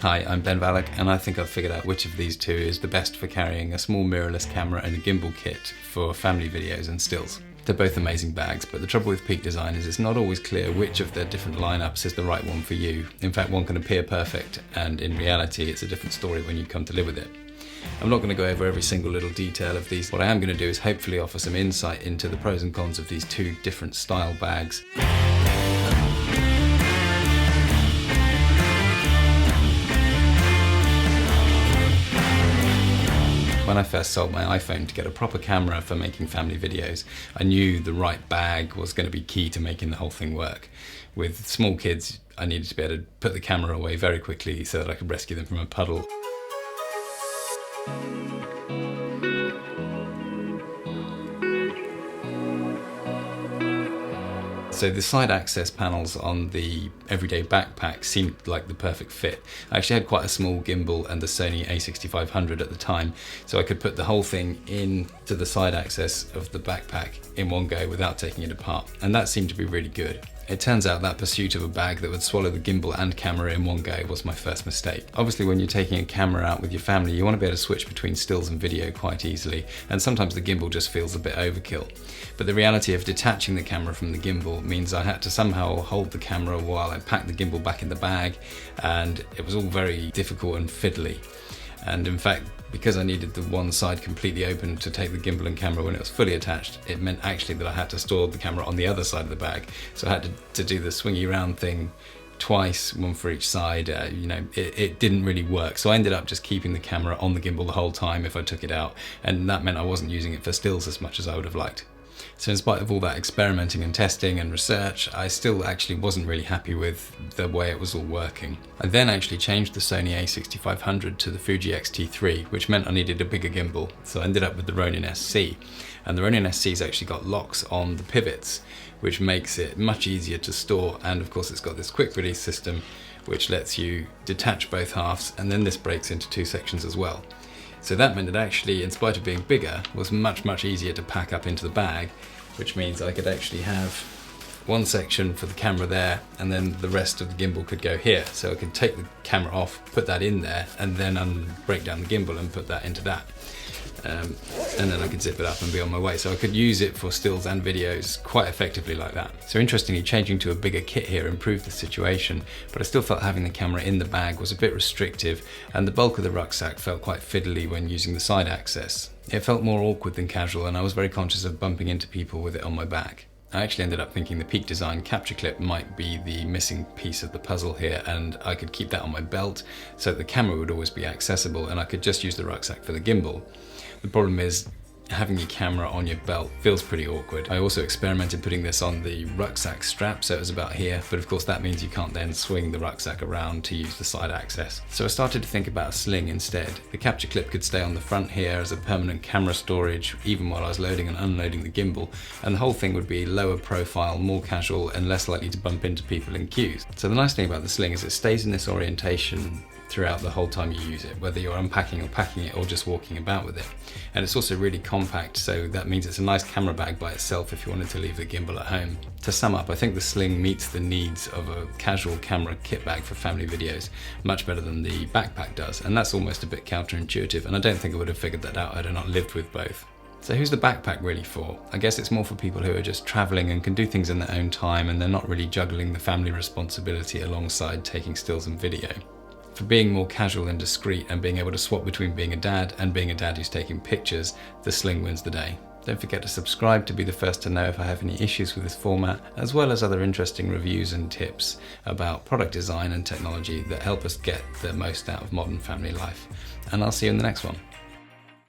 Hi, I'm Ben Valak, and I think I've figured out which of these two is the best for carrying a small mirrorless camera and a gimbal kit for family videos and stills. They're both amazing bags, but the trouble with Peak Design is it's not always clear which of their different lineups is the right one for you. In fact, one can appear perfect, and in reality it's a different story when you come to live with it. I'm not going to go over every single little detail of these. What I am going to do is hopefully offer some insight into the pros and cons of these two different style bags. When I first sold my iPhone to get a proper camera for making family videos, I knew the right bag was going to be key to making the whole thing work. With small kids, I needed to be able to put the camera away very quickly so that I could rescue them from a puddle. So the side access panels on the everyday backpack seemed like the perfect fit. I actually had quite a small gimbal and the Sony a6500 at the time, so I could put the whole thing into the side access of the backpack in one go without taking it apart, and that seemed to be really good. It turns out that pursuit of a bag that would swallow the gimbal and camera in one go was my first mistake. Obviously, when you're taking a camera out with your family, you want to be able to switch between stills and video quite easily, and sometimes the gimbal just feels a bit overkill. But the reality of detaching the camera from the gimbal means I had to somehow hold the camera while I packed the gimbal back in the bag, and it was all very difficult and fiddly. And in fact, because I needed the one side completely open to take the gimbal and camera when it was fully attached, it meant actually that I had to store the camera on the other side of the bag. So I had to do the swingy round thing twice, one for each side. It didn't really work. So I ended up just keeping the camera on the gimbal the whole time if I took it out. And that meant I wasn't using it for stills as much as I would have liked. So in spite of all that experimenting and testing and research, I still actually wasn't really happy with the way it was all working. I then actually changed the Sony a6500 to the Fuji XT3, which meant I needed a bigger gimbal. So I ended up with the Ronin SC. And the Ronin SC's actually got locks on the pivots, which makes it much easier to store. And of course it's got this quick release system, which lets you detach both halves, and then this breaks into two sections as well. So that meant that actually, in spite of being bigger, was much easier to pack up into the bag, which means I could actually have one section for the camera there, and then the rest of the gimbal could go here. So I could take the camera off, put that in there, and then break down the gimbal and put that into that. And then I could zip it up and be on my way. So I could use it for stills and videos quite effectively like that. So interestingly, changing to a bigger kit here improved the situation, but I still felt having the camera in the bag was a bit restrictive, and the bulk of the rucksack felt quite fiddly when using the side access. It felt more awkward than casual, and I was very conscious of bumping into people with it on my back. I actually ended up thinking the Peak Design capture clip might be the missing piece of the puzzle here, and I could keep that on my belt so that the camera would always be accessible and I could just use the rucksack for the gimbal. The problem is, having your camera on your belt feels pretty awkward. I also experimented putting this on the rucksack strap, so it was about here, but of course that means you can't then swing the rucksack around to use the side access. So I started to think about a sling instead. The capture clip could stay on the front here as a permanent camera storage, even while I was loading and unloading the gimbal, and the whole thing would be lower profile, more casual, and less likely to bump into people in queues. So the nice thing about the sling is it stays in this orientation throughout the whole time you use it, whether you're unpacking or packing it or just walking about with it. And it's also really compact, so that means it's a nice camera bag by itself if you wanted to leave the gimbal at home. To sum up, I think the sling meets the needs of a casual camera kit bag for family videos much better than the backpack does, and that's almost a bit counterintuitive, and I don't think I would have figured that out had I not lived with both. So who's the backpack really for? I guess it's more for people who are just traveling and can do things in their own time, and they're not really juggling the family responsibility alongside taking stills and video. For being more casual and discreet and being able to swap between being a dad and being a dad who's taking pictures, the sling wins the day. Don't forget to subscribe to be the first to know if I have any issues with this format, as well as other interesting reviews and tips about product design and technology that help us get the most out of modern family life. And I'll see you in the next one.